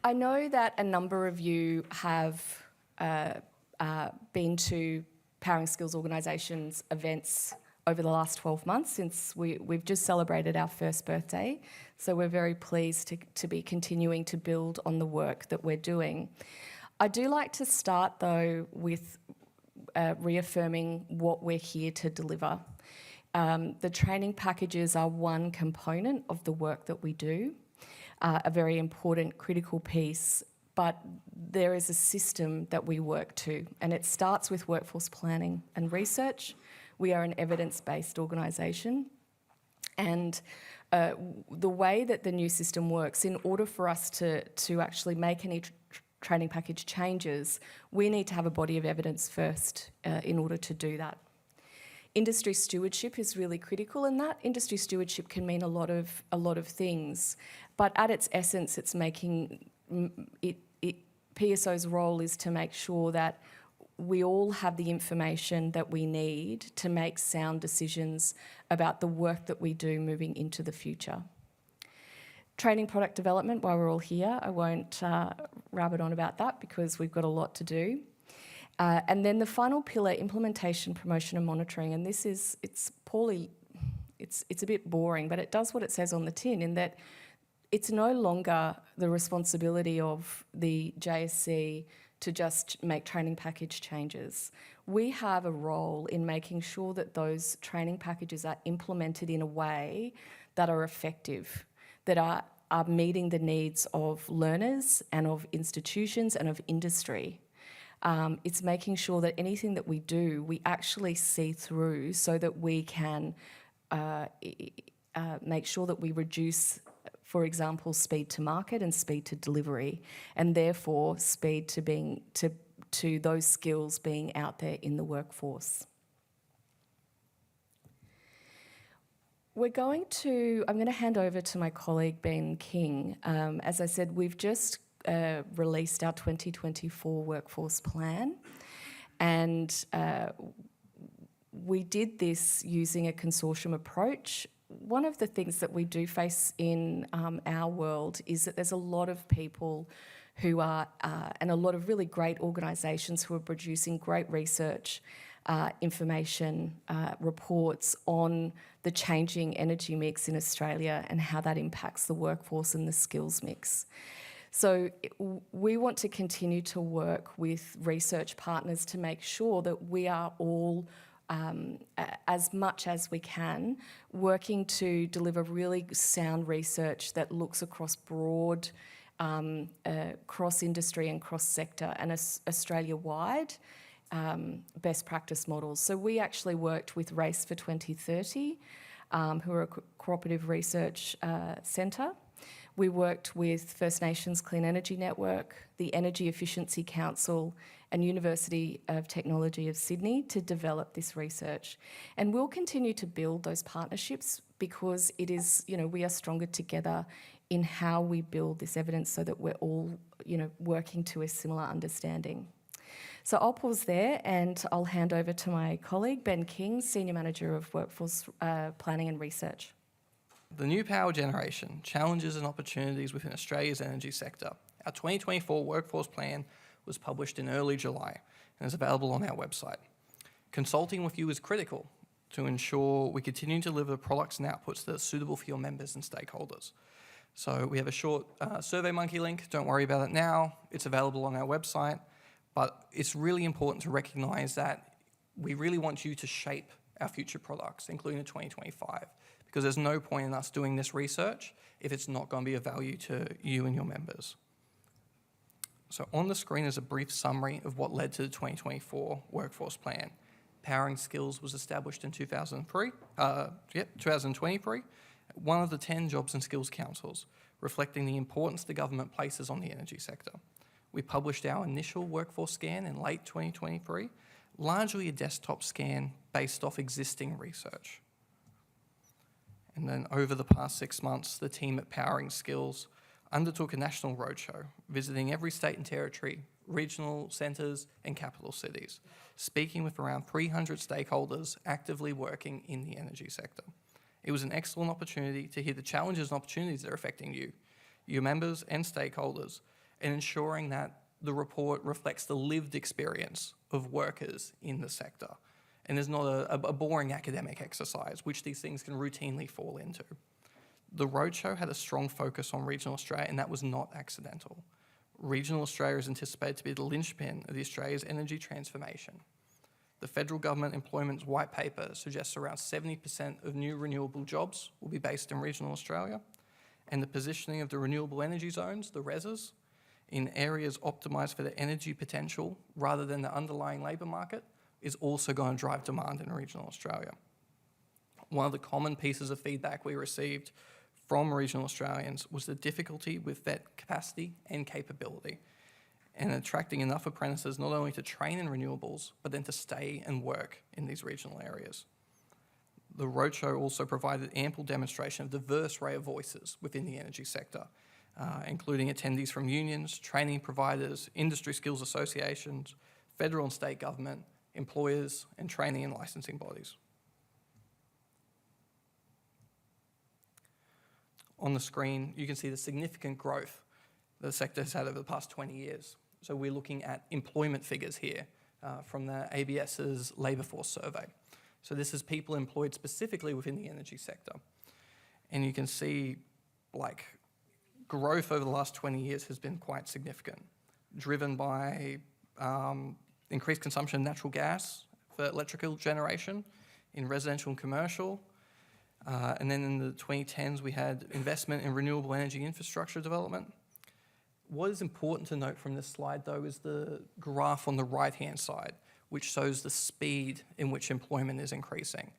I know that a number of you have been to Powering Skills Organisation's events over the last 12 months since we've just celebrated our first birthday. So we're very pleased to be continuing to build on the work that we're doing. I do like to start though with reaffirming what we're here to deliver. The training packages are one component of the work that we do, a very important critical piece, but there is a system that we work to, and it starts with workforce planning and research. We are an evidence-based organisation, and the way that the new system works, in order for us to actually make any training package changes, we need to have a body of evidence first in order to do that. Industry stewardship is really critical in that. Industry stewardship can mean a lot of things, but at its essence, it's making PSO's role is to make sure that we all have the information that we need to make sound decisions about the work that we do moving into the future. Training product development, while we're all here, I won't rabbit on about that because we've got a lot to do. And then the final pillar, implementation, promotion and monitoring, and this is, it's a bit boring, but it does what it says on the tin in that it's no longer the responsibility of the JSC to just make training package changes. We have a role in making sure that those training packages are implemented in a way that are effective, that are meeting the needs of learners and of institutions and of industry. It's making sure that anything that we do, we actually see through so that we can make sure that we reduce, for example, speed to market and speed to delivery, and therefore speed to those skills being out there in the workforce. I'm going to hand over to my colleague Ben King. As I said, we've just released our 2024 workforce plan, and we did this using a consortium approach. One of the things that we do face in our world is that there's a lot of people who are, and a lot of really great organisations who are producing great research, information, reports on the changing energy mix in Australia and how that impacts the workforce and the skills mix. So we want to continue to work with research partners to make sure that we are all, as much as we can, working to deliver really sound research that looks across broad, cross-industry and cross-sector and Australia-wide best practice models. So we actually worked with Race for 2030, who are a cooperative research centre. We worked with First Nations Clean Energy Network, the Energy Efficiency Council and University of Technology of Sydney to develop this research. And we'll continue to build those partnerships because it is, we are stronger together in how we build this evidence so that we're all, working to a similar understanding. So I'll pause there and I'll hand over to my colleague, Ben King, Senior Manager of Workforce Planning and Research. The new power generation, challenges and opportunities within Australia's energy sector. Our 2024 workforce plan was published in early July and is available on our website. Consulting with you is critical to ensure we continue to deliver products and outputs that are suitable for your members and stakeholders. So we have a short SurveyMonkey link. Don't worry about it now. It's available on our website. But it's really important to recognise that we really want you to shape our future products, including the 2025, because there's no point in us doing this research if it's not going to be of value to you and your members. So on the screen is a brief summary of what led to the 2024 workforce plan. Powering Skills was established in 2023, one of the 10 jobs and skills councils, reflecting the importance the government places on the energy sector. We published our initial workforce scan in late 2023, largely a desktop scan based off existing research. And then over the past 6 months, the team at Powering Skills undertook a national roadshow, visiting every state and territory, regional centres and capital cities, speaking with around 300 stakeholders actively working in the energy sector. It was an excellent opportunity to hear the challenges and opportunities that are affecting you, your members and stakeholders, and ensuring that the report reflects the lived experience of workers in the sector and is not a boring academic exercise, which these things can routinely fall into. The roadshow had a strong focus on regional Australia, and that was not accidental. Regional Australia is anticipated to be the linchpin of Australia's energy transformation. The federal government employment's white paper suggests around 70% of new renewable jobs will be based in regional Australia, and the positioning of the renewable energy zones, the REZs, in areas optimised for their energy potential rather than the underlying labour market is also going to drive demand in regional Australia. One of the common pieces of feedback we received from regional Australians was the difficulty with vet capacity and capability and attracting enough apprentices not only to train in renewables, but then to stay and work in these regional areas. The roadshow also provided ample demonstration of diverse array of voices within the energy sector, including attendees from unions, training providers, industry skills associations, federal and state government, employers, and training and licensing bodies. On the screen, you can see the significant growth the sector has had over the past 20 years. So we're looking at employment figures here from the ABS's labour force survey. So this is people employed specifically within the energy sector. And you can see growth over the last 20 years has been quite significant, driven by increased consumption of natural gas for electrical generation in residential and commercial. And then in the 2010s, we had investment in renewable energy infrastructure development. What is important to note from this slide, though, is the graph on the right-hand side, which shows the speed in which employment is increasing.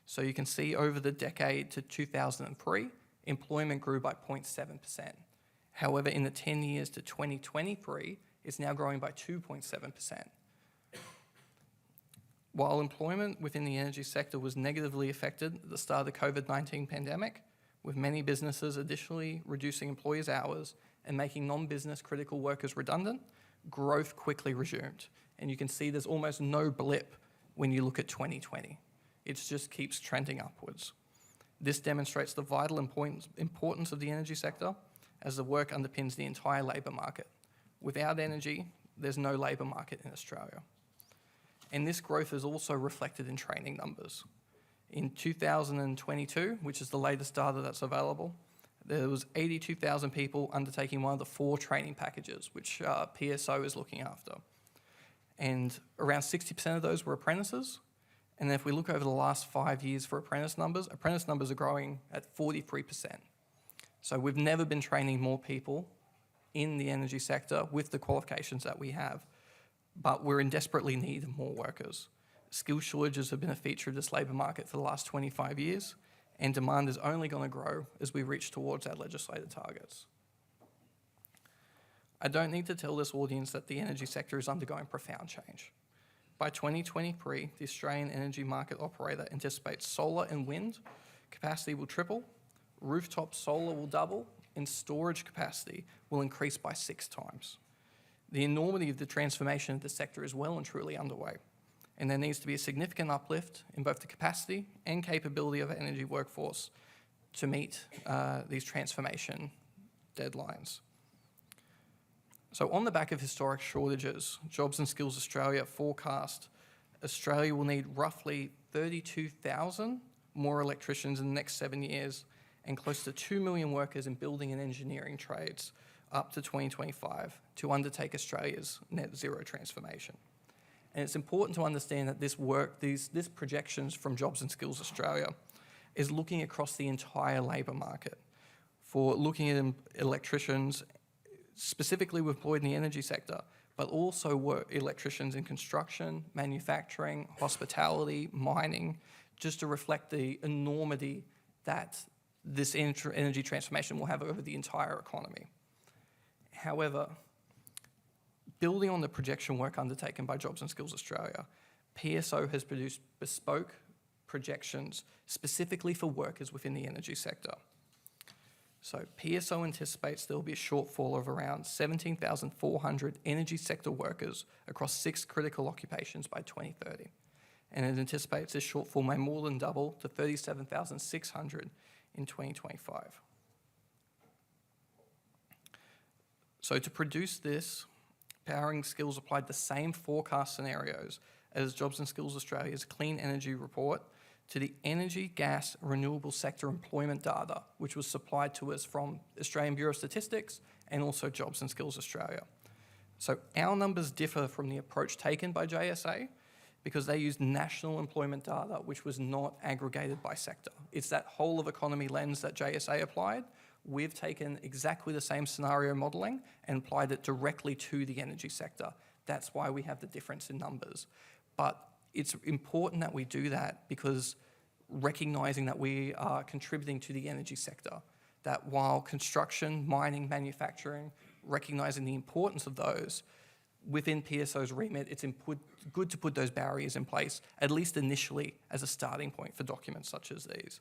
So you can see over the decade to 2003, employment grew by 0.7%. However, in the 10 years to 2023, it's now growing by 2.7%. While employment within the energy sector was negatively affected at the start of the COVID-19 pandemic, with many businesses additionally reducing employees' hours and making non-business critical workers redundant, growth quickly resumed. And you can see there's almost no blip when you look at 2020. It just keeps trending upwards. This demonstrates the vital importance of the energy sector as the work underpins the entire labour market. Without energy, there's no labour market in Australia. And this growth is also reflected in training numbers. In 2022, which is the latest data that's available, there was 82,000 people undertaking one of the 4 training packages, which PSO is looking after. And around 60% of those were apprentices. And then if we look over the last 5 years for apprentice numbers are growing at 43%. So we've never been training more people in the energy sector with the qualifications that we have, but we're in desperately need of more workers. Skill shortages have been a feature of this labour market for the last 25 years, and demand is only going to grow as we reach towards our legislated targets. I don't need to tell this audience that the energy sector is undergoing profound change. By 2023, the Australian energy market operator anticipates solar and wind capacity will triple, rooftop solar will double, and storage capacity will increase by 6 times. The enormity of the transformation of the sector is well and truly underway, and there needs to be a significant uplift in both the capacity and capability of our energy workforce to meet these transformation deadlines. So on the back of historic shortages, Jobs and Skills Australia forecast Australia will need roughly 32,000 more electricians in the next 7 years and close to 2 million workers in building and engineering trades up to 2025 to undertake Australia's net zero transformation. And it's important to understand that this projections from Jobs and Skills Australia is looking across the entire labour market for looking at electricians specifically employed in the energy sector, but also electricians in construction, manufacturing, hospitality, mining, just to reflect the enormity that this energy transformation will have over the entire economy. However, building on the projection work undertaken by Jobs and Skills Australia, PSO has produced bespoke projections specifically for workers within the energy sector. So PSO anticipates there will be a shortfall of around 17,400 energy sector workers across 6 critical occupations by 2030. And it anticipates this shortfall may more than double to 37,600 in 2025. So to produce this, Powering Skills applied the same forecast scenarios as Jobs and Skills Australia's Clean Energy Report to the energy, gas, renewable sector employment data, which was supplied to us from Australian Bureau of Statistics and also Jobs and Skills Australia. So our numbers differ from the approach taken by JSA because they used national employment data, which was not aggregated by sector. It's that whole of economy lens that JSA applied. We've taken exactly the same scenario modelling and applied it directly to the energy sector. That's why we have the difference in numbers. But it's important that we do that because recognising that we are contributing to the energy sector, that while construction, mining, manufacturing, recognising the importance of those, within PSO's remit, it's good to put those barriers in place, at least initially, as a starting point for documents such as these.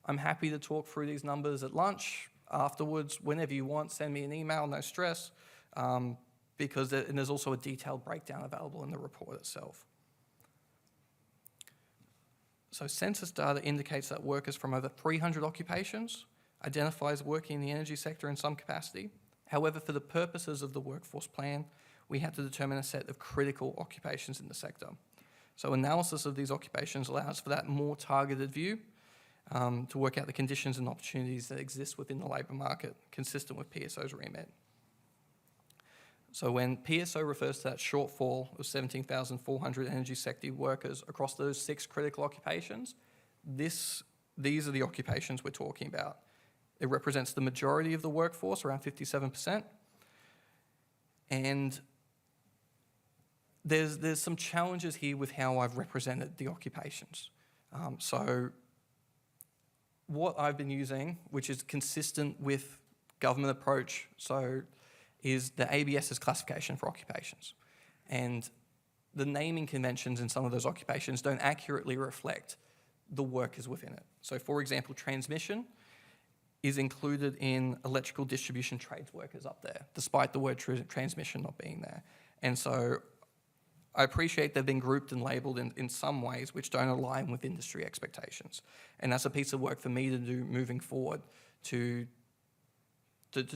I'm happy to talk through these numbers at lunch, afterwards, whenever you want, send me an email, no stress, because there's also a detailed breakdown available in the report itself. So census data indicates that workers from over 300 occupations identifies working in the energy sector in some capacity. However, for the purposes of the workforce plan, we had to determine a set of critical occupations in the sector. So analysis of these occupations allows for that more targeted view to work out the conditions and opportunities that exist within the labour market, consistent with PSO's remit. So when PSO refers to that shortfall of 17,400 energy sector workers across those 6 critical occupations, these are the occupations we're talking about. It represents the majority of the workforce, around 57%. And there's some challenges here with how I've represented the occupations. So what I've been using, which is consistent with government approach, is the ABS's classification for occupations. And the naming conventions in some of those occupations don't accurately reflect the workers within it. So for example, transmission is included in electrical distribution trades workers up there, despite the word transmission not being there. And so I appreciate they've been grouped and labelled in some ways which don't align with industry expectations. And that's a piece of work for me to do moving forward to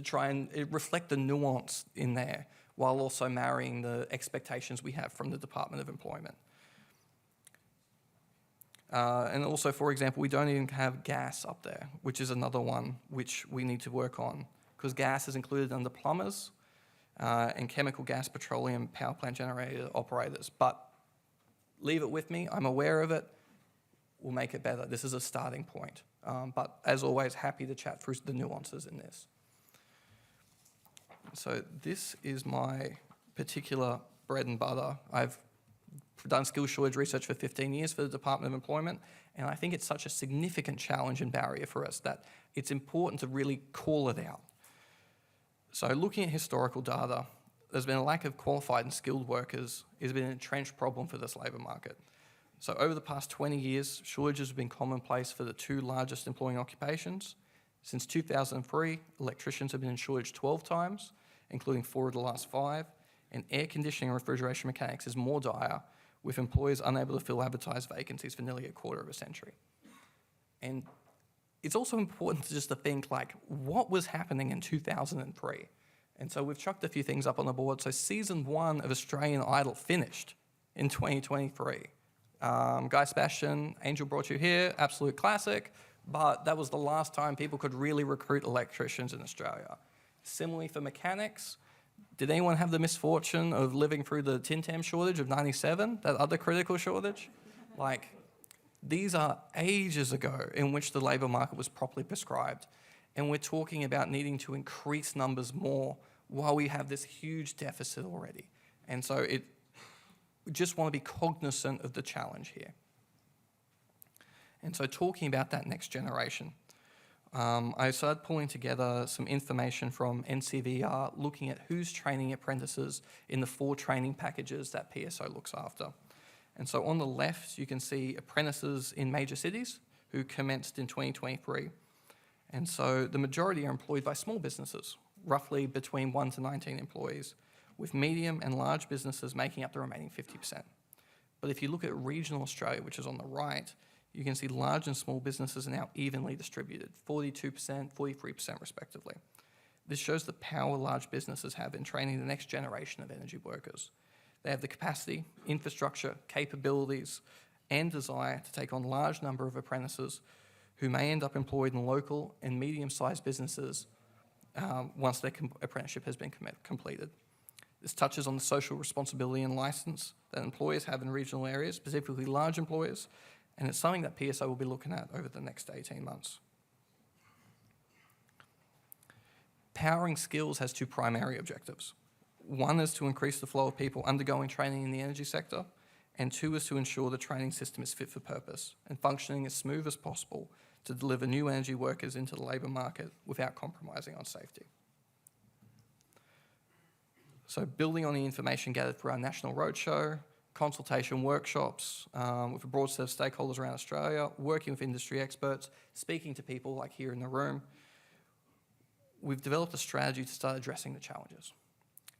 try and reflect the nuance in there while also marrying the expectations we have from the Department of Employment. And also, for example, we don't even have gas up there, which is another one which we need to work on, because gas is included under plumbers and chemical gas, petroleum, power plant generator operators. But leave it with me. I'm aware of it. We'll make it better. This is a starting point. But as always, happy to chat through the nuances in this. So this is my particular bread and butter. I've done skills shortage research for 15 years for the Department of Employment, and I think it's such a significant challenge and barrier for us that it's important to really call it out. So looking at historical data, there's been a lack of qualified and skilled workers. It's been an entrenched problem for this labour market. So over the past 20 years, shortages have been commonplace for the 2 largest employing occupations. Since 2003, electricians have been in shortage 12 times, including 4 of the last 5, and air conditioning and refrigeration mechanics is more dire, with employers unable to fill advertised vacancies for nearly a quarter of a century. And it's also important just to think, like, what was happening in 2003? And so we've chucked a few things up on the board. So season 1 of Australian Idol finished in 2023. Guy Sebastian, Angel brought you here, absolute classic, but that was the last time people could really recruit electricians in Australia. Similarly for mechanics, did anyone have the misfortune of living through the Tin Tam shortage of 97, that other critical shortage? Like, these are ages ago in which the labour market was properly prescribed. And we're talking about needing to increase numbers more while we have this huge deficit already. And so we just want to be cognizant of the challenge here. And so talking about that next generation, I started pulling together some information from NCVR, looking at who's training apprentices in the 4 training packages that PSO looks after. And so on the left, you can see apprentices in major cities who commenced in 2023. And so the majority are employed by small businesses, roughly between 1 to 19 employees, with medium and large businesses making up the remaining 50%. But if you look at regional Australia, which is on the right, you can see large and small businesses are now evenly distributed, 42%, 43% respectively. This shows the power large businesses have in training the next generation of energy workers. They have the capacity, infrastructure, capabilities, and desire to take on a large number of apprentices who may end up employed in local and medium-sized businesses once their apprenticeship has been completed. This touches on the social responsibility and licence that employers have in regional areas, specifically large employers, and it's something that PSO will be looking at over the next 18 months. Powering Skills has two primary objectives. One is to increase the flow of people undergoing training in the energy sector, and two is to ensure the training system is fit for purpose and functioning as smooth as possible to deliver new energy workers into the labour market without compromising on safety. So building on the information gathered through our national roadshow, consultation workshops with a broad set of stakeholders around Australia, working with industry experts, speaking to people like here in the room, we've developed a strategy to start addressing the challenges.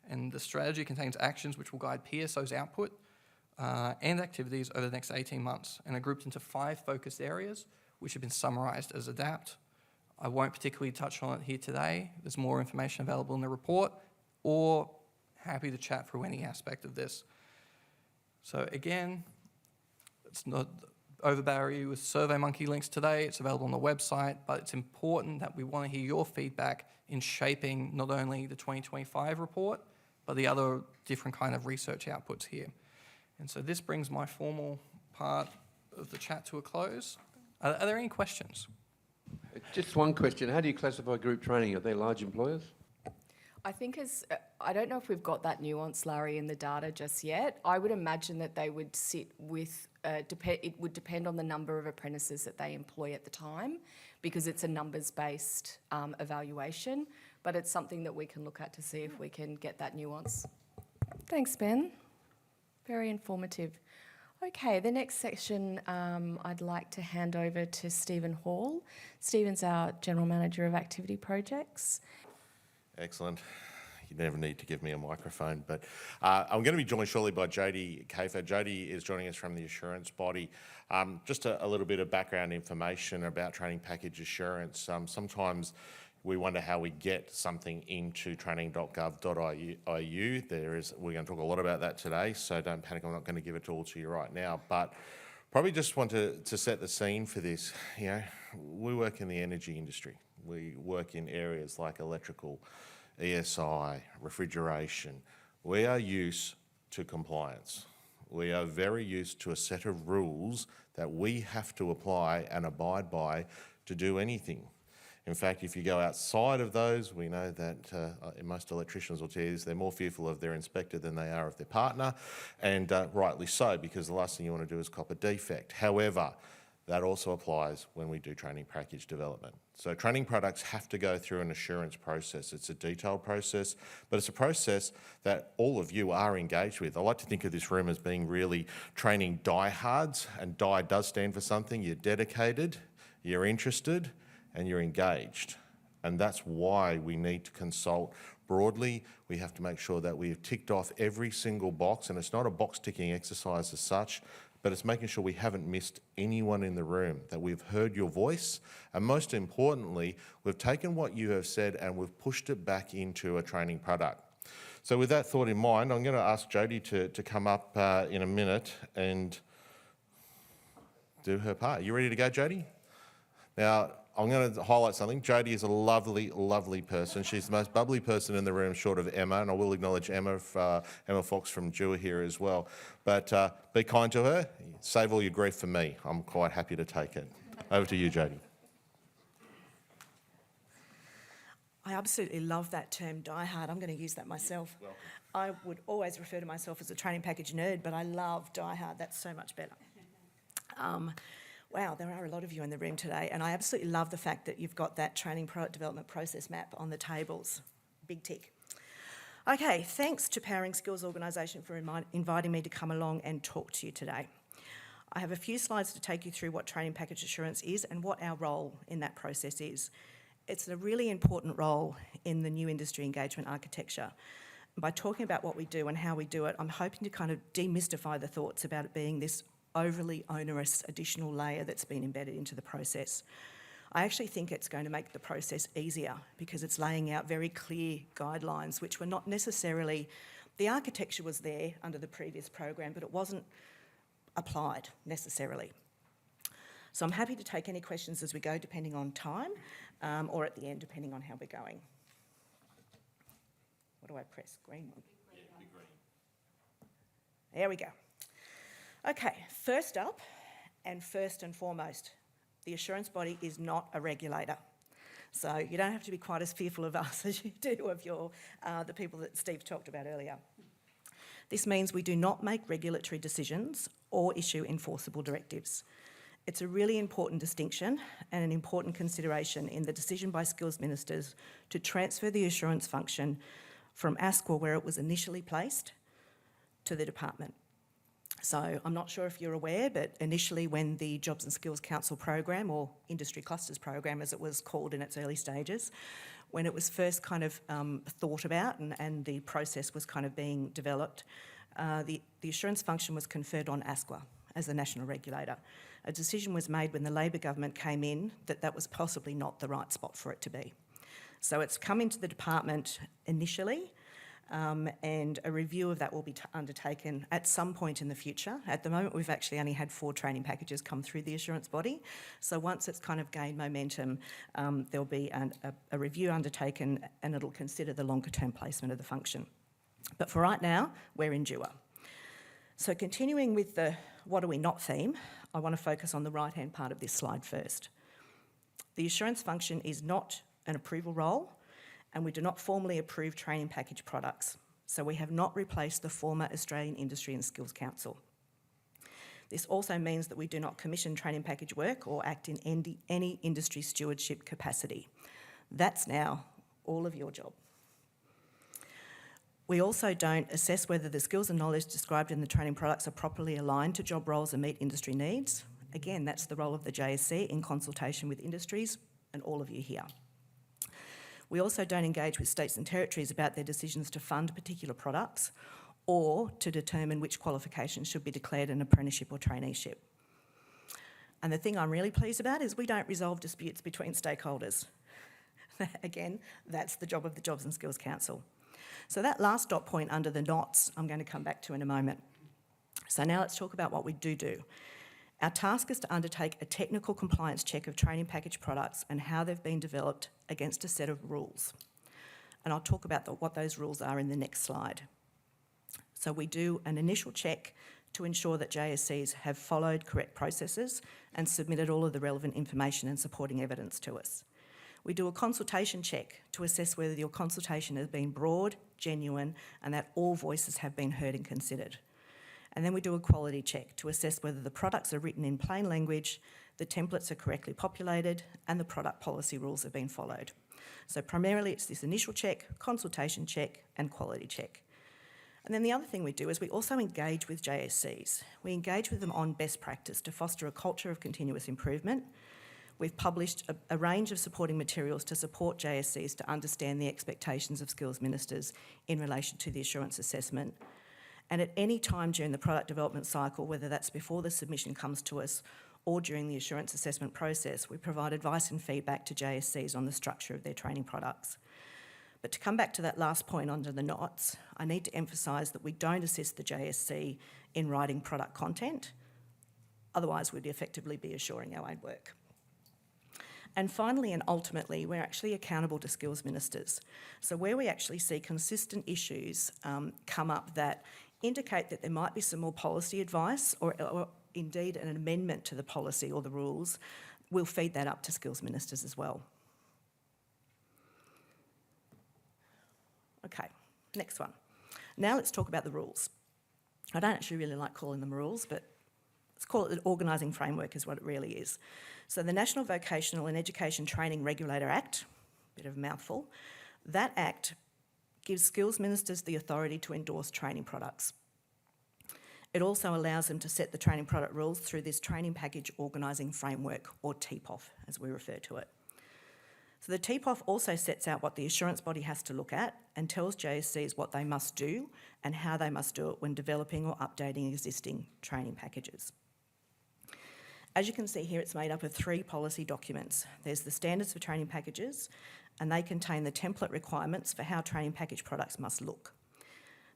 And the strategy contains actions which will guide PSO's output and activities over the next 18 months and are grouped into 5 focused areas which have been summarised as ADAPT. I won't particularly touch on it here today. There's more information available in the report, or happy to chat through any aspect of this. So again, it's not overbarrow you with SurveyMonkey links today. It's available on the website, but it's important that we want to hear your feedback in shaping not only the 2025 report, but the other different kind of research outputs here. And so this brings my formal part of the chat to a close. Are there any questions? Just one question. How do you classify group training? Are they large employers? I think I don't know if we've got that nuance, Larry, in the data just yet. I would imagine that they would sit with, it would depend on the number of apprentices that they employ at the time, because it's a numbers-based evaluation, but it's something that we can look at to see if we can get that nuance. Thanks, Ben. Very informative. Okay, the next section I'd like to hand over to Stephen Hall. Stephen's our General Manager of Activity Projects. Excellent. You never need to give me a microphone, but I'm going to be joined shortly by Jody Kafer. Jody is joining us from the assurance body. Just a little bit of background information about training package assurance. Sometimes we wonder how we get something into training.gov.au. We're going to talk a lot about that today, so don't panic. I'm not going to give it all to you right now, but probably just want to set the scene for this. You know, we work in the energy industry. We work in areas like electrical, ESI, refrigeration. We are used to compliance. We are very used to a set of rules that we have to apply and abide by to do anything. In fact, if you go outside of those, we know that most electricians will tell you they're more fearful of their inspector than they are of their partner, and rightly so, because the last thing you want to do is cop a defect. However, that also applies when we do training package development. So training products have to go through an assurance process. It's a detailed process, but it's a process that all of you are engaged with. I like to think of this room as being really training diehards, and die does stand for something. You're dedicated, you're interested, and you're engaged. And that's why we need to consult broadly. We have to make sure that we've ticked off every single box, and it's not a box ticking exercise as such, but it's making sure we haven't missed anyone in the room, that we've heard your voice, and most importantly, we've taken what you have said and we've pushed it back into a training product. So with that thought in mind, I'm going to ask Jody to come up in a minute and do her part. You ready to go, Jody? Now, I'm going to highlight something. Jody is a lovely, lovely person. She's the most bubbly person in the room, short of Emma, and I will acknowledge Emma Fox from Dewar here as well. But be kind to her. Save all your grief for me. I'm quite happy to take it. Over to you, Jody. I absolutely love that term, diehard. I'm going to use that myself. Welcome. I would always refer to myself as a training package nerd, but I love diehard. That's so much better. Wow, there are a lot of you in the room today, and I absolutely love the fact that you've got that training product development process map on the tables. Big tick. Okay, thanks to Powering Skills Organisation for inviting me to come along and talk to you today. I have a few slides to take you through what training package assurance is and what our role in that process is. It's a really important role in the new industry engagement architecture. By talking about what we do and how we do it, I'm hoping to kind of demystify the thoughts about it being this overly onerous additional layer that's been embedded into the process. I actually think it's going to make the process easier because it's laying out very clear guidelines which were not necessarily, the architecture was there under the previous program, but it wasn't applied necessarily. So I'm happy to take any questions as we go, depending on time, or at the end, depending on how we're going. What do I press? Green one? There we go. Okay, first up, and first and foremost, the assurance body is not a regulator. So you don't have to be quite as fearful of us as you do of the people that Steve talked about earlier. This means we do not make regulatory decisions or issue enforceable directives. It's a really important distinction and an important consideration in the decision by skills ministers to transfer the assurance function from ASQA, where it was initially placed, to the department. So I'm not sure if you're aware, but initially when the Jobs and Skills Council program, or Industry Clusters program as it was called in its early stages, when it was first kind of thought about and the process was kind of being developed, the assurance function was conferred on ASQA as the national regulator. A decision was made when the Labor government came in that that was possibly not the right spot for it to be. So it's come into the department initially, and a review of that will be undertaken at some point in the future. At the moment, we've actually only had 4 training packages come through the assurance body. So once it's kind of gained momentum, there'll be a review undertaken and it'll consider the longer term placement of the function. But for right now, we're in DUA. So continuing with the what are we not theme, I want to focus on the right-hand part of this slide first. The assurance function is not an approval role, and we do not formally approve training package products. So we have not replaced the former Australian Industry and Skills Council. This also means that we do not commission training package work or act in any industry stewardship capacity. That's now all of your job. We also don't assess whether the skills and knowledge described in the training products are properly aligned to job roles and meet industry needs. Again, that's the role of the JSC in consultation with industries and all of you here. We also don't engage with states and territories about their decisions to fund particular products or to determine which qualifications should be declared an apprenticeship or traineeship. And the thing I'm really pleased about is we don't resolve disputes between stakeholders. Again, that's the job of the Jobs and Skills Council. So that last dot point under the knots, I'm going to come back to in a moment. So now let's talk about what we do. Our task is to undertake a technical compliance check of training package products and how they've been developed against a set of rules. And I'll talk about what those rules are in the next slide. So we do an initial check to ensure that JSCs have followed correct processes and submitted all of the relevant information and supporting evidence to us. We do a consultation check to assess whether your consultation has been broad, genuine, and that all voices have been heard and considered. And then we do a quality check to assess whether the products are written in plain language, the templates are correctly populated, and the product policy rules have been followed. So primarily it's this initial check, consultation check, and quality check. And then the other thing we do is we also engage with JSCs. We engage with them on best practice to foster a culture of continuous improvement. We've published a range of supporting materials to support JSCs to understand the expectations of skills ministers in relation to the assurance assessment. And at any time during the product development cycle, whether that's before the submission comes to us or during the assurance assessment process, we provide advice and feedback to JSCs on the structure of their training products. But to come back to that last point under the knots, I need to emphasise that we don't assist the JSC in writing product content. Otherwise, we'd effectively be assuring our own work. And finally and ultimately, we're actually accountable to skills ministers. So where we actually see consistent issues come up that indicate that there might be some more policy advice or indeed an amendment to the policy or the rules, we'll feed that up to skills ministers as well. Okay, next one. Now let's talk about the rules. I don't actually really like calling them rules, but let's call it the organising framework is what it really is. So the National Vocational and Education Training Regulator Act, bit of a mouthful, that act gives skills ministers the authority to endorse training products. It also allows them to set the training product rules through this Training Package Organising Framework, or TPOF, as we refer to it. So the TPOF also sets out what the assurance body has to look at and tells JSCs what they must do and how they must do it when developing or updating existing training packages. As you can see here, it's made up of 3 policy documents. There's the standards for training packages, and they contain the template requirements for how training package products must look.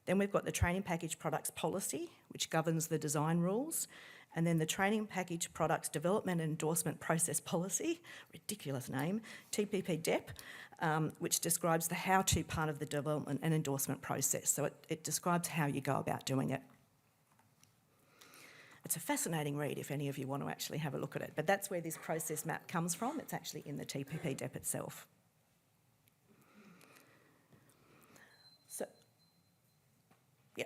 Then we've got the training package products policy, which governs the design rules, and then the training package products development and endorsement process policy, ridiculous name, TPP-DEP, which describes the how-to part of the development and endorsement process. So it describes how you go about doing it. It's a fascinating read if any of you want to actually have a look at it, but that's where this process map comes from. It's actually in the TPP-DEP itself. So, yeah.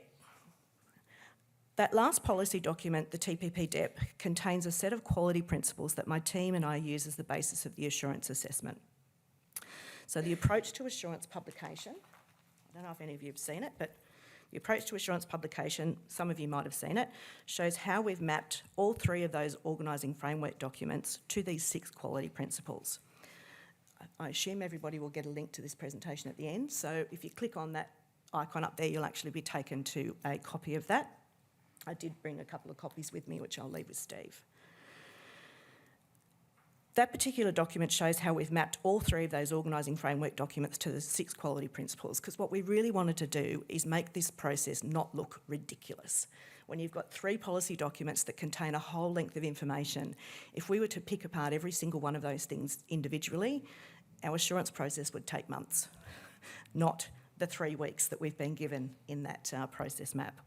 That last policy document, the TPP-DEP, contains a set of quality principles that my team and I use as the basis of the assurance assessment. So the approach to assurance publication, I don't know if any of you have seen it, but the approach to assurance publication, some of you might have seen it, shows how we've mapped all 3 of those organising framework documents to these 6 quality principles. I assume everybody will get a link to this presentation at the end, so if you click on that icon up there, you'll actually be taken to a copy of that. I did bring a couple of copies with me, which I'll leave with Steve. That particular document shows how we've mapped all 3 of those organising framework documents to the 6 quality principles, because what we really wanted to do is make this process not look ridiculous. When you've got 3 policy documents that contain a whole length of information, if we were to pick apart every single one of those things individually, our assurance process would take months, not the 3 weeks that we've been given in that process map.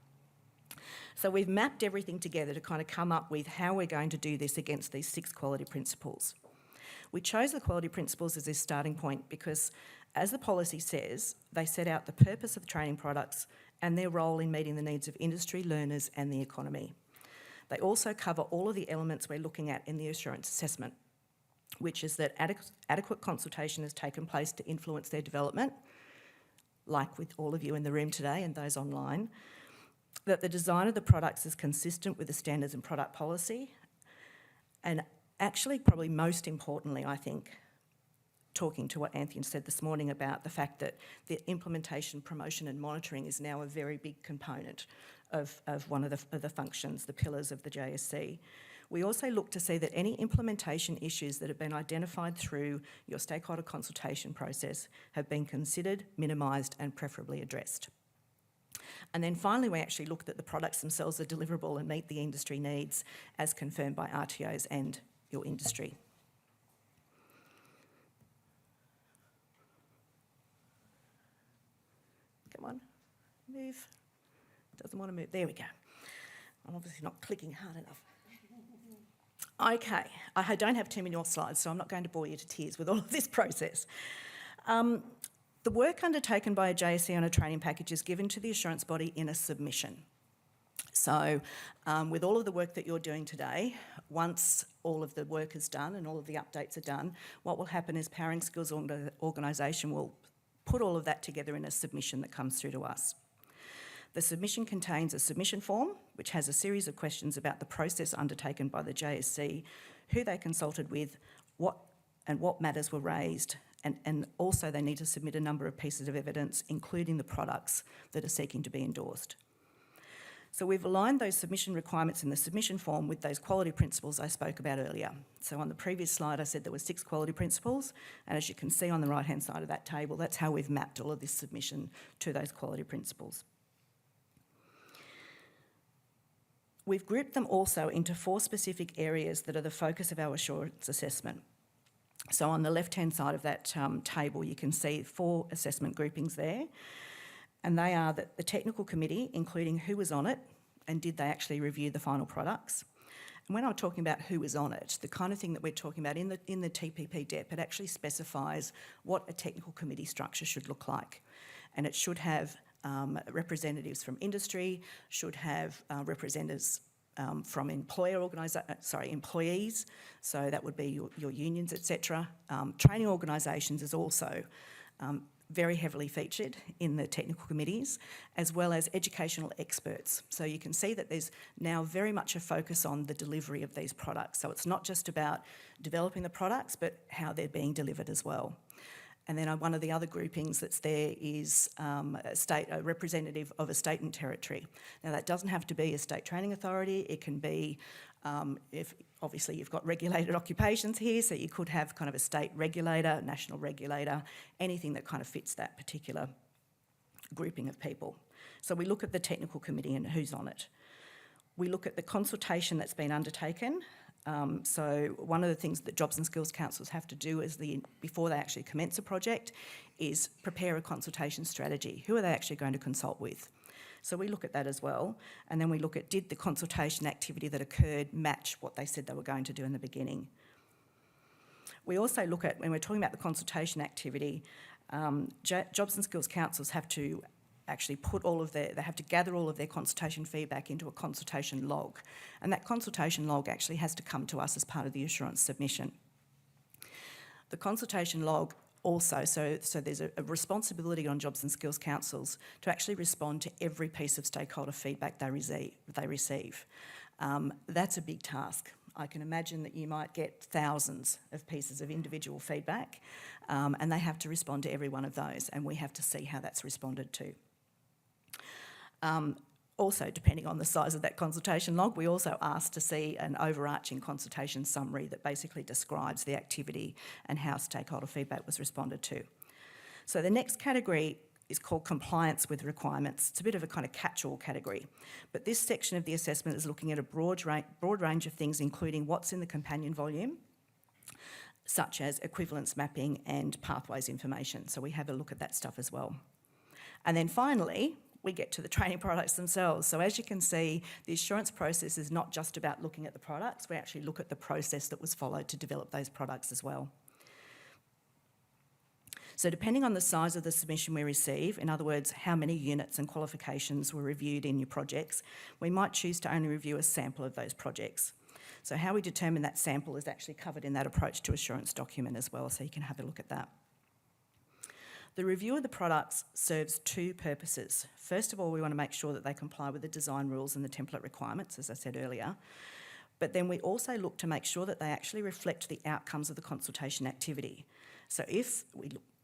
So we've mapped everything together to kind of come up with how we're going to do this against these 6 quality principles. We chose the quality principles as this starting point because, as the policy says, they set out the purpose of the training products and their role in meeting the needs of industry, learners and the economy. They also cover all of the elements we're looking at in the assurance assessment, which is that adequate consultation has taken place to influence their development, like with all of you in the room today and those online, that the design of the products is consistent with the standards and product policy, and actually probably most importantly, I think, talking to what Anthony said this morning about the fact that the implementation, promotion and monitoring is now a very big component of one of the functions, the pillars of the JSC. We also look to see that any implementation issues that have been identified through your stakeholder consultation process have been considered, minimised and preferably addressed. And then finally, we actually looked at the products themselves are deliverable and meet the industry needs as confirmed by RTOs and your industry. Come on, move. Doesn't want to move. There we go. I'm obviously not clicking hard enough. Okay, I don't have too many more slides, so I'm not going to bore you to tears with all of this process. The work undertaken by a JSC on a training package is given to the assurance body in a submission. So with all of the work that you're doing today, once all of the work is done and all of the updates are done, what will happen is Powering Skills Organisation will put all of that together in a submission that comes through to us. The submission contains a submission form, which has a series of questions about the process undertaken by the JSC, who they consulted with, what matters were raised, and also they need to submit a number of pieces of evidence, including the products that are seeking to be endorsed. So we've aligned those submission requirements in the submission form with those quality principles I spoke about earlier. So on the previous slide, I said there were 6 quality principles, and as you can see on the right-hand side of that table, that's how we've mapped all of this submission to those quality principles. We've grouped them also into 4 specific areas that are the focus of our assurance assessment. So on the left-hand side of that table, you can see 4 assessment groupings there. And they are that the technical committee, including who was on it and did they actually review the final products. And when I'm talking about who was on it, the kind of thing that we're talking about in the TPP-DEP, it actually specifies what a technical committee structure should look like. And it should have representatives from industry, should have representatives from employees, so that would be your unions, etc. Training organisations is also very heavily featured in the technical committees, as well as educational experts. So you can see that there's now very much a focus on the delivery of these products. So it's not just about developing the products, but how they're being delivered as well. And then one of the other groupings that's there is a representative of a state and territory. Now, that doesn't have to be a state training authority. It can be, if obviously you've got regulated occupations here, so you could have kind of a state regulator, national regulator, anything that kind of fits that particular grouping of people. So we look at the technical committee and who's on it. We look at the consultation that's been undertaken. So one of the things that Jobs and Skills Councils have to do before they actually commence a project is prepare a consultation strategy. Who are they actually going to consult with? So we look at that as well. And then we look at, did the consultation activity that occurred match what they said they were going to do in the beginning? We also look at, when we're talking about the consultation activity, Jobs and Skills Councils have to actually they have to gather all of their consultation feedback into a consultation log. And that consultation log actually has to come to us as part of the assurance submission. The consultation log also, so there's a responsibility on Jobs and Skills Councils to actually respond to every piece of stakeholder feedback they receive. That's a big task. I can imagine that you might get thousands of pieces of individual feedback, and they have to respond to every one of those, and we have to see how that's responded to. Also, depending on the size of that consultation log, we also ask to see an overarching consultation summary that basically describes the activity and how stakeholder feedback was responded to. So the next category is called compliance with requirements. It's a bit of a kind of catch-all category. But this section of the assessment is looking at a broad range of things, including what's in the companion volume, such as equivalence mapping and pathways information. So we have a look at that stuff as well. And then finally, we get to the training products themselves. So as you can see, the assurance process is not just about looking at the products, we actually look at the process that was followed to develop those products as well. So depending on the size of the submission we receive, in other words, how many units and qualifications were reviewed in your projects, we might choose to only review a sample of those projects. So how we determine that sample is actually covered in that approach to assurance document as well, so you can have a look at that. The review of the products serves two purposes. First of all, we want to make sure that they comply with the design rules and the template requirements, as I said earlier. But then we also look to make sure that they actually reflect the outcomes of the consultation activity. So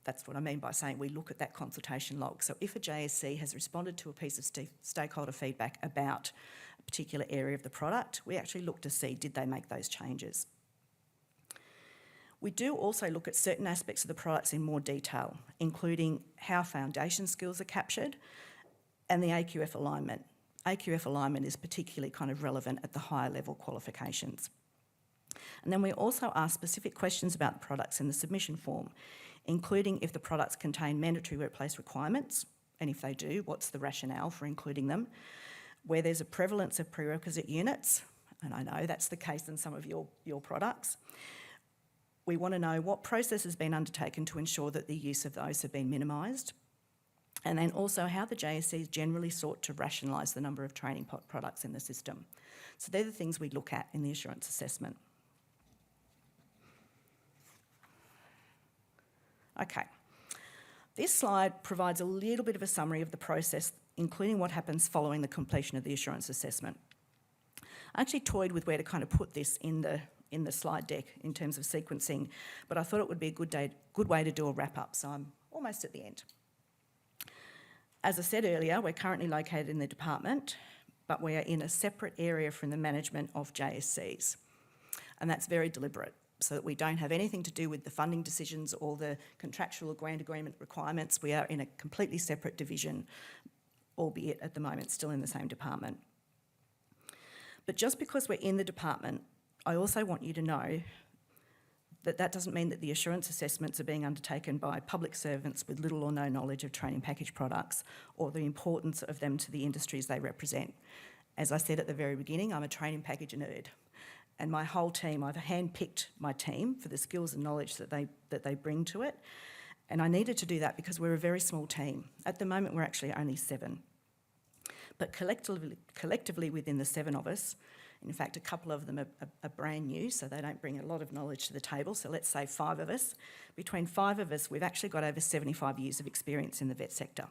that's what I mean by saying we look at that consultation log. So if a JSC has responded to a piece of stakeholder feedback about a particular area of the product, we actually look to see, did they make those changes? We do also look at certain aspects of the products in more detail, including how foundation skills are captured and the AQF alignment. AQF alignment is particularly kind of relevant at the higher level qualifications. And then we also ask specific questions about the products in the submission form, including if the products contain mandatory workplace requirements, and if they do, what's the rationale for including them, where there's a prevalence of prerequisite units, and I know that's the case in some of your products. We want to know what process has been undertaken to ensure that the use of those have been minimised, and then also how the JSCs generally sought to rationalise the number of training products in the system. So they're the things we look at in the assurance assessment. Okay. This slide provides a little bit of a summary of the process, including what happens following the completion of the assurance assessment. I actually toyed with where to kind of put this in the slide deck in terms of sequencing, but I thought it would be a good way to do a wrap-up, so I'm almost at the end. As I said earlier, we're currently located in the department, but we are in a separate area from the management of JSCs, and that's very deliberate, so that we don't have anything to do with the funding decisions or the contractual or grant agreement requirements. We are in a completely separate division, albeit at the moment still in the same department. But just because we're in the department, I also want you to know that that doesn't mean that the assurance assessments are being undertaken by public servants with little or no knowledge of training package products or the importance of them to the industries they represent. As I said at the very beginning, I'm a training package nerd, and my whole team, I've handpicked my team for the skills and knowledge that they bring to it, and I needed to do that because we're a very small team. At the moment, we're actually only 7. But collectively within the 7 of us, in fact, a couple of them are brand new, so they don't bring a lot of knowledge to the table. So let's say 5 of us. Between 5 of us, we've actually got over 75 years of experience in the vet sector.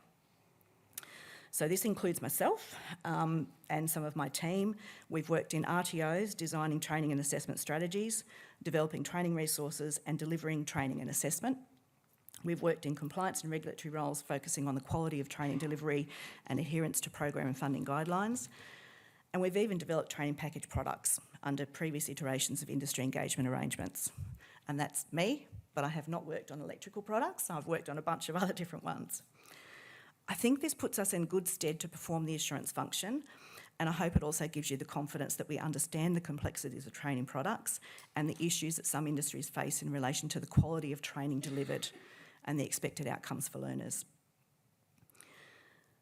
So this includes myself and some of my team. We've worked in RTOs, designing training and assessment strategies, developing training resources and delivering training and assessment. We've worked in compliance and regulatory roles, focusing on the quality of training delivery and adherence to program and funding guidelines. And we've even developed training package products under previous iterations of industry engagement arrangements. And that's me, but I have not worked on electrical products. I've worked on a bunch of other different ones. I think this puts us in good stead to perform the assurance function, and I hope it also gives you the confidence that we understand the complexities of training products and the issues that some industries face in relation to the quality of training delivered and the expected outcomes for learners.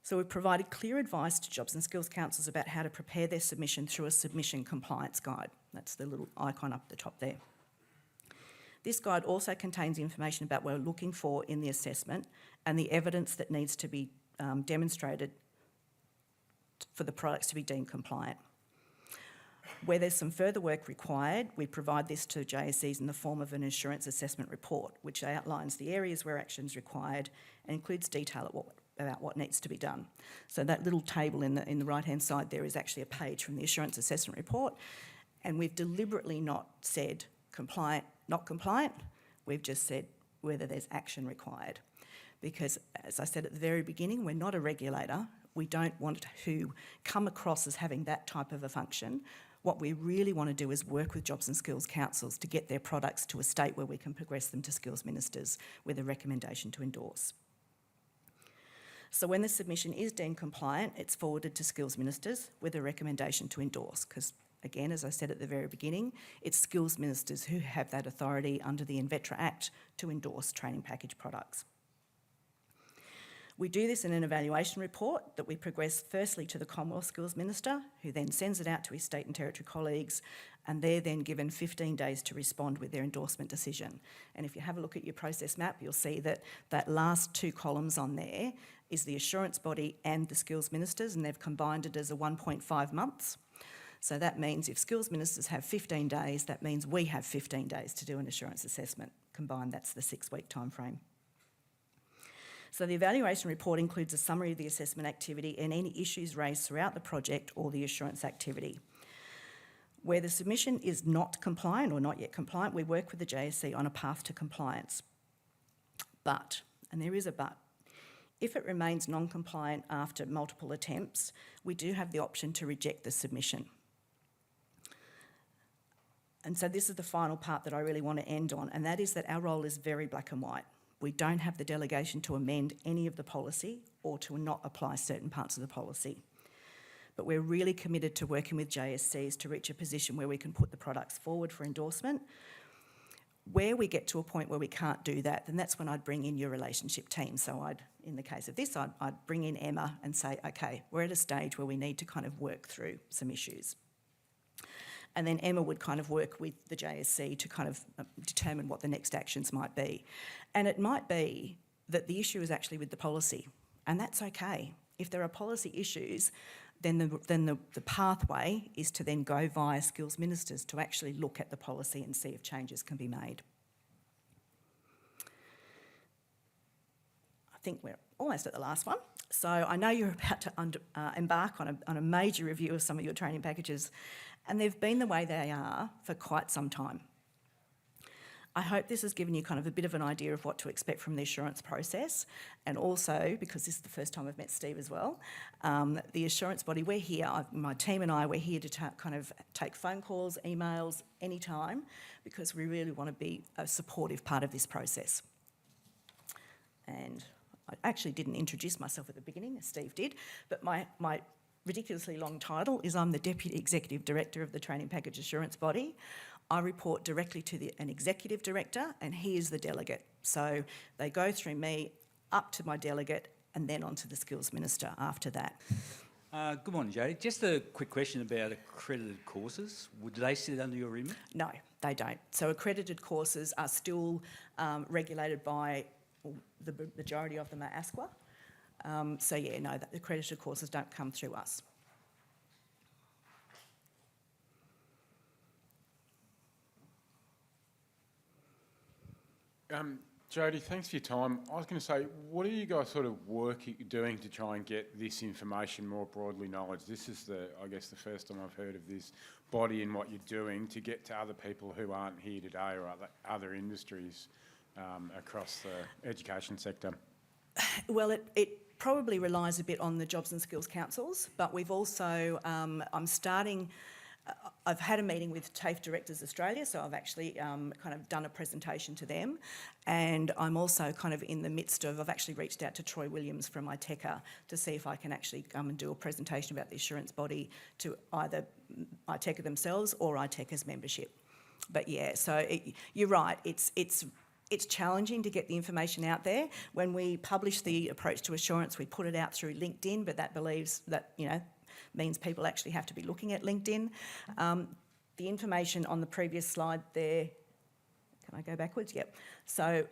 So we've provided clear advice to Jobs and Skills Councils about how to prepare their submission through a submission compliance guide. That's the little icon up the top there. This guide also contains information about what we're looking for in the assessment and the evidence that needs to be demonstrated for the products to be deemed compliant. Where there's some further work required, we provide this to JSCs in the form of an assurance assessment report, which outlines the areas where action is required and includes detail about what needs to be done. So that little table in the right-hand side there is actually a page from the assurance assessment report, and we've deliberately not said compliant, not compliant. We've just said whether there's action required. Because, as I said at the very beginning, we're not a regulator. We don't want to come across as having that type of a function. What we really want to do is work with Jobs and Skills Councils to get their products to a state where we can progress them to skills ministers with a recommendation to endorse. So when the submission is deemed compliant, it's forwarded to skills ministers with a recommendation to endorse, because again, as I said at the very beginning, it's skills ministers who have that authority under the Invetra Act to endorse training package products. We do this in an evaluation report that we progress firstly to the Commonwealth Skills Minister, who then sends it out to his state and territory colleagues, and they're then given 15 days to respond with their endorsement decision. And if you have a look at your process map, you'll see that that last two columns on there is the assurance body and the skills ministers, and they've combined it as a 1.5 months. So that means if skills ministers have 15 days, that means we have 15 days to do an assurance assessment. Combined, that's the 6-week time frame. So the evaluation report includes a summary of the assessment activity and any issues raised throughout the project or the assurance activity. Where the submission is not compliant or not yet compliant, we work with the JSC on a path to compliance. But, and there is a but, if it remains non-compliant after multiple attempts, we do have the option to reject the submission. And so this is the final part that I really want to end on, and that is that our role is very black and white. We don't have the delegation to amend any of the policy or to not apply certain parts of the policy. But we're really committed to working with JSCs to reach a position where we can put the products forward for endorsement. Where we get to a point where we can't do that, then that's when I'd bring in your relationship team. So in the case of this, I'd bring in Emma and say, okay, we're at a stage where we need to kind of work through some issues. And then Emma would kind of work with the JSC to kind of determine what the next actions might be. And it might be that the issue is actually with the policy, and that's okay. If there are policy issues, then the pathway is to then go via skills ministers to actually look at the policy and see if changes can be made. I think we're almost at the last one. So I know you're about to embark on a major review of some of your training packages, and they've been the way they are for quite some time. I hope this has given you kind of a bit of an idea of what to expect from the assurance process, and also, because this is the first time I've met Steve as well, the assurance body, we're here, my team and I, we're here to kind of take phone calls, emails, anytime, because we really want to be a supportive part of this process. And I actually didn't introduce myself at the beginning, as Steve did, but my ridiculously long title is I'm the Deputy Executive Director of the Training Package Assurance Body. I report directly to an Executive Director, and he is the delegate. So they go through me, up to my delegate, and then on to the Skills Minister after that. Good morning, Jodie. Just a quick question about accredited courses. Would they sit under your remit? No, they don't. So accredited courses are still regulated by, the majority of them are ASQA. So yeah, no, the accredited courses don't come through us. Jodie, thanks for your time. I was going to say, what are you guys sort of doing to try and get this information more broadly knowledge? This is I guess the first time I've heard of this body and what you're doing to get to other people who aren't here today or other industries across the education sector? Well, it probably relies a bit on the Jobs and Skills Councils, but we've also, I've had a meeting with TAFE Directors Australia, so I've actually kind of done a presentation to them, and I'm also kind of in the midst of, I've actually reached out to Troy Williams from ITECA to see if I can actually come and do a presentation about the assurance body to either ITECA themselves or ITECA's membership. But yeah, so you're right, it's challenging to get the information out there. When we publish the approach to assurance, we put it out through LinkedIn, but that means people actually have to be looking at LinkedIn. The information on the previous slide there, can I go backwards? Yep. So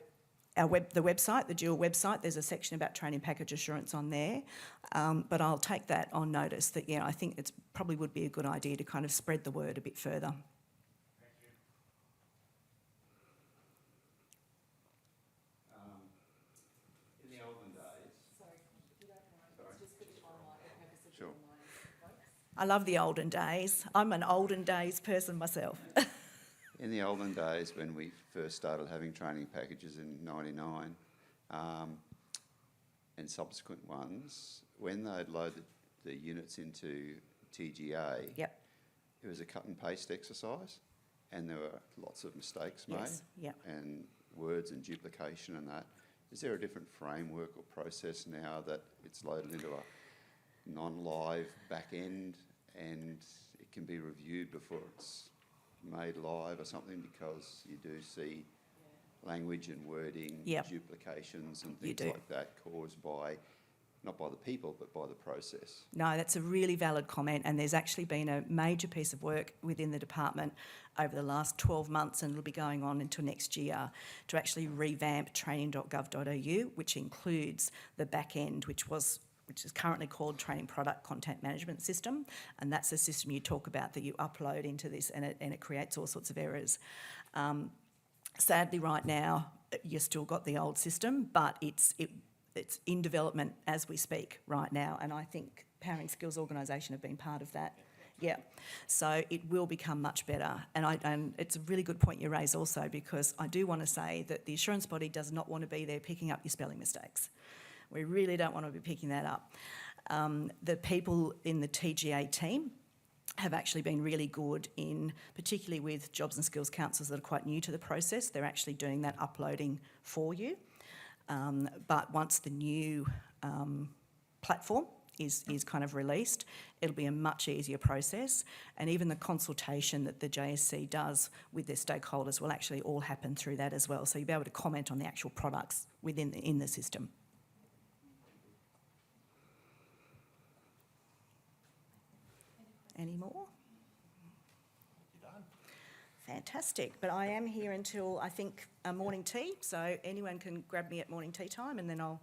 the website, the dual website, there's a section about training package assurance on there. But I'll take that on notice that, I think it probably would be a good idea to kind of spread the word a bit further. I love the olden days. I'm an olden days person myself. In the olden days, when we first started having training packages in '99, and subsequent ones, when they'd loaded the units into TGA, Yep. it was a cut and paste exercise, and there were lots of mistakes made, Yes. Yep. and words and duplication and that. Is there a different framework or process now that it's loaded into a non-live back end and it can be reviewed before it's made live or something, because you do see language and wording Yep. duplications and You things do. like that caused by, not by the people, but by the process? No, that's a really valid comment, and there's actually been a major piece of work within the department over the last 12 months, and it'll be going on until next year, to actually revamp training.gov.au, which includes the back end, which is currently called Training Product Content Management System, and that's a system you talk about that you upload into this, and it creates all sorts of errors. Sadly, right now, you've still got the old system, but it's in development as we speak right now, and I think Powering Skills Organisation have been part of that. Yeah, so it will become much better, and it's a really good point you raise also, because I do want to say that the assurance body does not want to be there picking up your spelling mistakes. We really don't want to be picking that up. The people in the TGA team have actually been really good in, particularly with Jobs and Skills Councils that are quite new to the process, they're actually doing that uploading for you. But once the new platform is kind of released, it'll be a much easier process, and even the consultation that the JSC does with their stakeholders will actually all happen through that as well, so you'll be able to comment on the actual products in the system. Any more? Fantastic, but I am here until, I think, morning tea, so anyone can grab me at morning tea time, and then I'll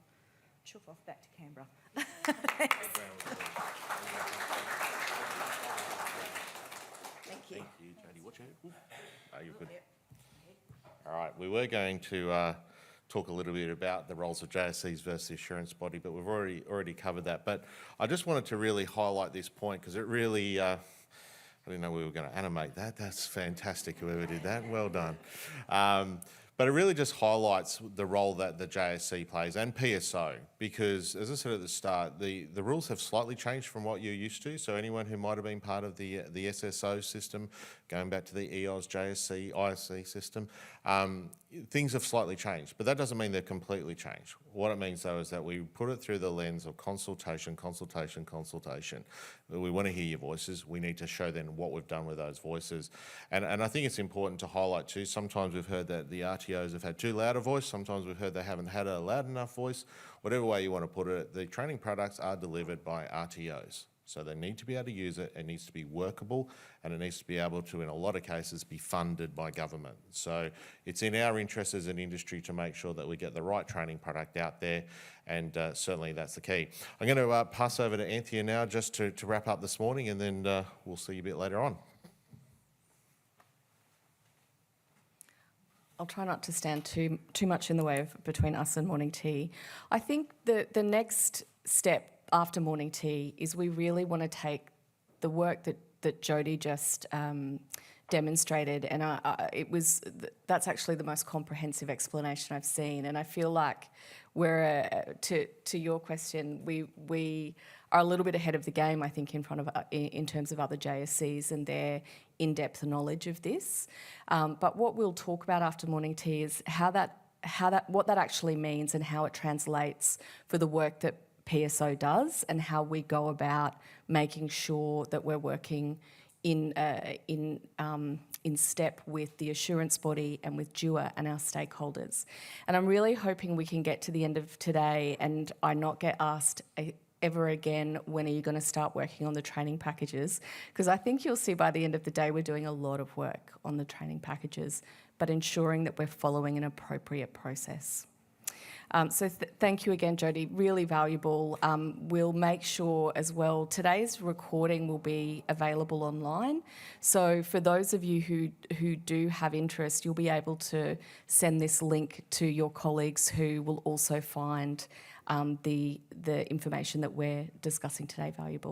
chuff off back to Canberra. Thanks. Thank you. Thank you, Jodie. Watch out. Oh, you're good. All right, we were going to talk a little bit about the roles of JSCs versus the assurance body, but we've already covered that. But I just wanted to really highlight this point, because it really, I didn't know we were going to animate that. That's fantastic, whoever did that. Well done. But it really just highlights the role that the JSC plays, and PSO, because, as I said at the start, the rules have slightly changed from what you're used to. So anyone who might have been part of the SSO system, going back to the EOS, JSC, ISC system, things have slightly changed, but that doesn't mean they've completely changed. What it means, though, is that we put it through the lens of consultation. We want to hear your voices. We need to show them what we've done with those voices. And I think it's important to highlight too, sometimes we've heard that the RTOs have had too loud a voice, sometimes we've heard they haven't had a loud enough voice. Whatever way you want to put it, the training products are delivered by RTOs. So they need to be able to use it, it needs to be workable, and it needs to be able to, in a lot of cases, be funded by government. So it's in our interest as an industry to make sure that we get the right training product out there, and certainly that's the key. I'm going to pass over to Anthea now just to wrap up this morning, and then we'll see you a bit later on. I'll try not to stand too much in the way of between us and morning tea. I think the next step after morning tea is we really want to take the work that Jodie just demonstrated, and that's actually the most comprehensive explanation I've seen. And I feel like we're to your question, we are a little bit ahead of the game, I think, in terms of other JSCs and their in-depth knowledge of this. But what we'll talk about after morning tea is what that actually means and how it translates for the work that PSO does, and how we go about making sure that we're working in step with the assurance body and with DUA and our stakeholders. And I'm really hoping we can get to the end of today and I not get asked ever again, when are you going to start working on the training packages? Because I think you'll see by the end of the day we're doing a lot of work on the training packages, but ensuring that we're following an appropriate process. Thank you again, Jodie. Really valuable. We'll make sure as well, today's recording will be available online. So for those of you who do have interest, you'll be able to send this link to your colleagues who will also find the information that we're discussing today valuable.